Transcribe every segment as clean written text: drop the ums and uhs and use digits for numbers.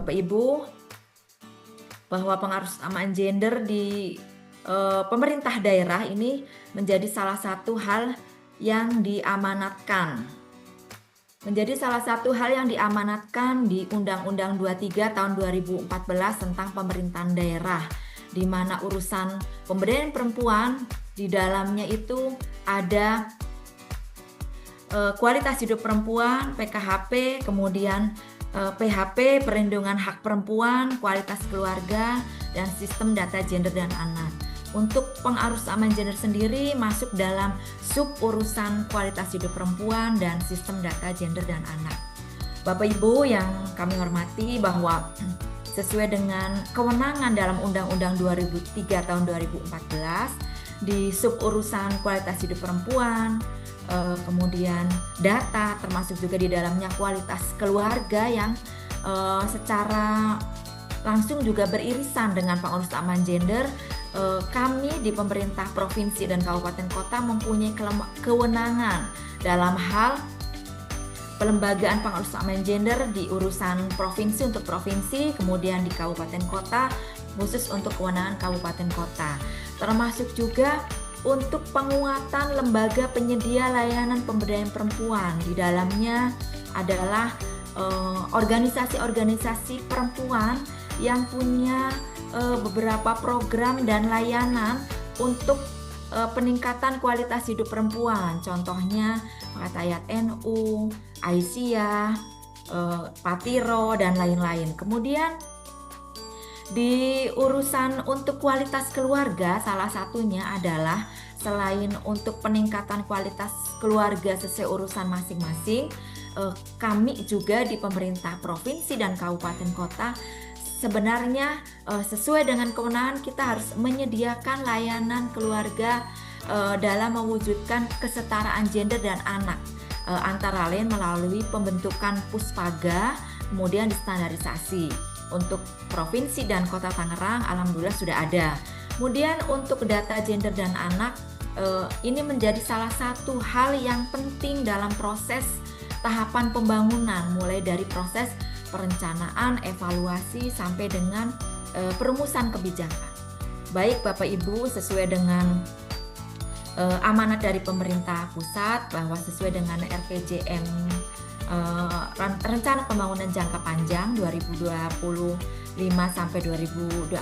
Bapak Ibu, bahwa pengaruh kesamaan gender di pemerintah daerah ini menjadi salah satu hal yang diamanatkan. Menjadi salah satu hal yang diamanatkan di Undang-Undang 23 tahun 2014 tentang pemerintahan daerah, di mana urusan pemberdayaan perempuan di dalamnya itu ada kualitas hidup perempuan, PKHP, kemudian PHP, perlindungan hak perempuan, kualitas keluarga, dan sistem data gender dan anak. Untuk pengaruh kesamaan gender sendiri masuk dalam sub urusan kualitas hidup perempuan dan sistem data gender dan anak. Bapak Ibu yang kami hormati, bahwa sesuai dengan kewenangan dalam Undang-Undang 2003 tahun 2014 di sub urusan kualitas hidup perempuan, kemudian data, termasuk juga di dalamnya kualitas keluarga yang secara langsung juga beririsan dengan pengaruh kesamaan gender. Kami di pemerintah provinsi dan kabupaten kota mempunyai kewenangan dalam hal pelembagaan pengaruh kesamaan gender di urusan provinsi untuk provinsi, kemudian di kabupaten kota khusus untuk kewenangan kabupaten kota, termasuk juga untuk penguatan lembaga penyedia layanan pemberdayaan perempuan. Di dalamnya adalah organisasi-organisasi perempuan yang punya beberapa program dan layanan untuk peningkatan kualitas hidup perempuan. Contohnya Fatayat NU, Aisyah, Patiro, dan lain-lain. Kemudian di urusan untuk kualitas keluarga, salah satunya adalah selain untuk peningkatan kualitas keluarga sesuai urusan masing-masing, kami juga di pemerintah provinsi dan kabupaten kota sebenarnya sesuai dengan kewenangan kita harus menyediakan layanan keluarga dalam mewujudkan kesetaraan gender dan anak, antara lain melalui pembentukan puspaga, kemudian distandarisasi. Untuk provinsi dan kota Tangerang alhamdulillah sudah ada. Kemudian untuk data gender dan anak, ini menjadi salah satu hal yang penting dalam proses tahapan pembangunan, mulai dari proses perencanaan, evaluasi, sampai dengan perumusan kebijakan. Baik Bapak Ibu, sesuai dengan amanat dari pemerintah pusat, bahwa sesuai dengan RPJM Rencana Pembangunan Jangka Panjang 2025 sampai 2045,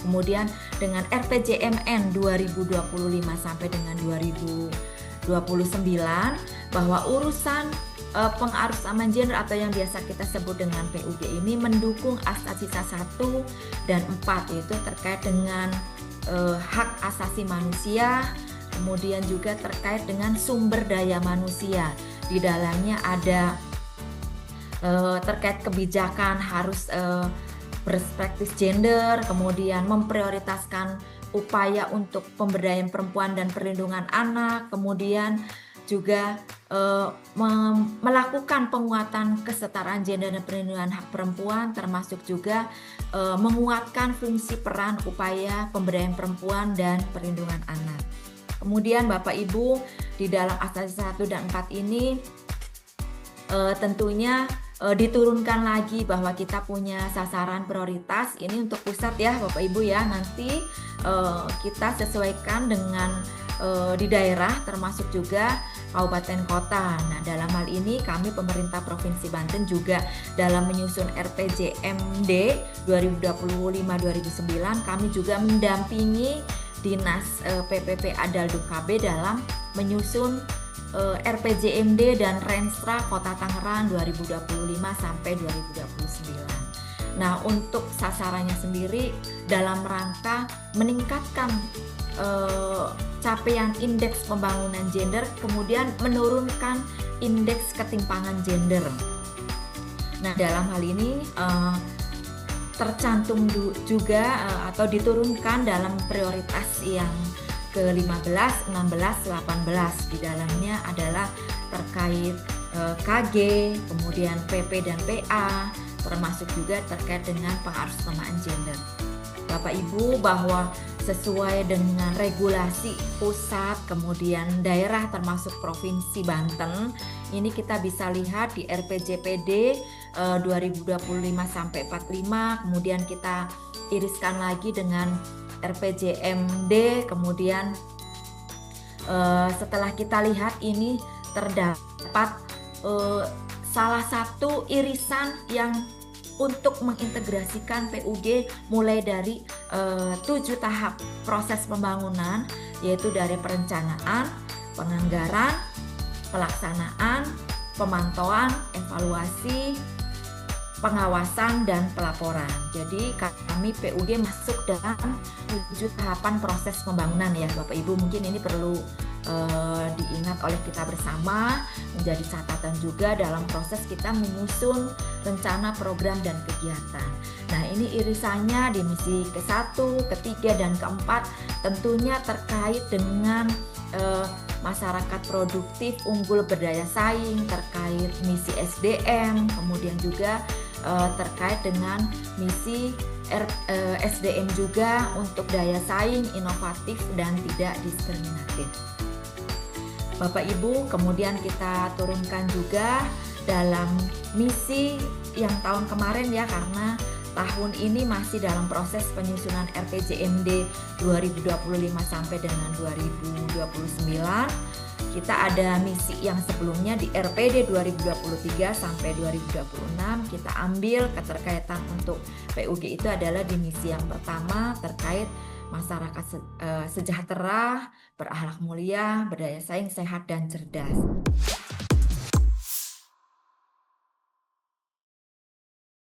kemudian dengan RPJMN 2025 sampai dengan 2029, bahwa urusan pengaruh kesamaan gender atau yang biasa kita sebut dengan PUG ini mendukung asas sisa 1 dan 4, yaitu terkait dengan hak asasi manusia, kemudian juga terkait dengan sumber daya manusia. Di dalamnya ada terkait kebijakan harus berperspektif gender, kemudian memprioritaskan upaya untuk pemberdayaan perempuan dan perlindungan anak, kemudian juga melakukan penguatan kesetaraan gender dan perlindungan hak perempuan, termasuk juga menguatkan fungsi peran upaya pemberdayaan perempuan dan perlindungan anak. Kemudian Bapak Ibu, di dalam asas 1 dan 4 ini tentunya diturunkan lagi bahwa kita punya sasaran prioritas ini untuk pusat ya Bapak Ibu ya. Nanti kita sesuaikan dengan di daerah, termasuk juga kabupaten kota. Nah, dalam hal ini kami pemerintah Provinsi Banten juga dalam menyusun RPJMD 2025-2009 kami juga mendampingi Dinas PPP Adalduk KB dalam menyusun RPJMD dan Renstra Kota Tangerang 2025 sampai 2029. Nah, untuk sasarannya sendiri dalam rangka meningkatkan capaian indeks pembangunan gender, kemudian menurunkan indeks ketimpangan gender. Nah, dalam hal ini tercantum juga atau diturunkan dalam prioritas yang ke-15, 16, 18. Di dalamnya adalah terkait KG, kemudian PP dan PA, termasuk juga terkait dengan pengaruh kesamaan gender. Bapak Ibu, bahwa sesuai dengan regulasi pusat, kemudian daerah termasuk Provinsi Banten, ini kita bisa lihat di RPJPD 2025 sampai 45, kemudian kita iriskan lagi dengan RPJMD, kemudian setelah kita lihat ini terdapat salah satu irisan yang untuk mengintegrasikan PUG mulai dari 7 tahap proses pembangunan, yaitu dari perencanaan, penganggaran, pelaksanaan, pemantauan, evaluasi, pengawasan, dan pelaporan. Jadi kami PUG masuk dalam 7 tahapan proses pembangunan ya Bapak Ibu. Mungkin ini perlu diingat oleh kita bersama, menjadi catatan juga dalam proses kita menyusun rencana program dan kegiatan. Nah, ini irisannya di misi ke-1, ke-3, dan ke-4 tentunya terkait dengan masyarakat produktif unggul berdaya saing, terkait misi SDM, kemudian juga terkait dengan misi SDM juga untuk daya saing, inovatif, dan tidak diskriminatif. Bapak Ibu, kemudian kita turunkan juga dalam misi yang tahun kemarin ya, karena tahun ini masih dalam proses penyusunan RPJMD 2025 sampai dengan 2029. Kita ada misi yang sebelumnya di RPD 2023 sampai 2026. Kita ambil keterkaitan untuk PUG itu adalah di misi yang pertama terkait masyarakat sejahtera, berakhlak mulia, berdaya saing, sehat, dan cerdas.